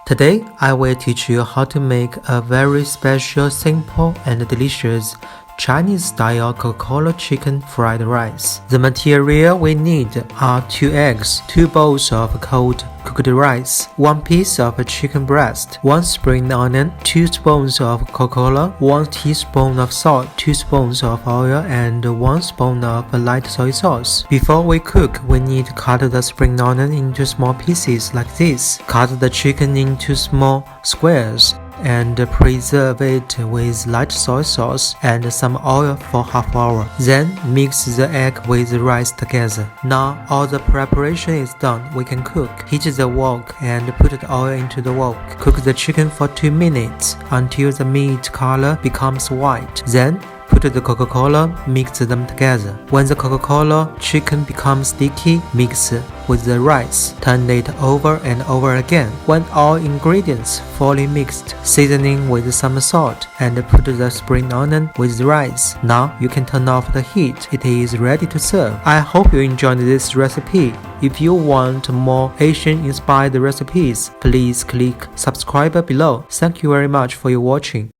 Today, I will teach you how to make a very special, simple, and delicious Chinese-style Coca Cola chicken fried rice. The material we need are 2 eggs, 2 bowls of cold cooked rice, 1 piece of chicken breast, 1 spring onion, 2 spoons of Coca-Cola, 1 teaspoon of salt, 2 spoons of oil, and 1 spoon of light soy sauce. Before we cook, we need to cut the spring onion into small pieces like this. Cut the chicken into small squares and preserve it with light soy sauce and some oil for half hour. Then mix the egg with the rice together. Now all the preparation is done, we can cook. Heat the wok and put the oil into the wok. Cook the chicken for 2 minutes until the meat color becomes white. Then put the Coca-Cola, mix them together. When the Coca-Cola chicken becomes sticky, mix with the rice. Turn it over and over again. When all ingredients fully mixed, seasoning with some salt and put the spring onion with the rice. Now you can turn off the heat. It is ready to serve. I hope you enjoyed this recipe. If you want more Asian-inspired recipes, please click subscribe below. Thank you very much for your watching.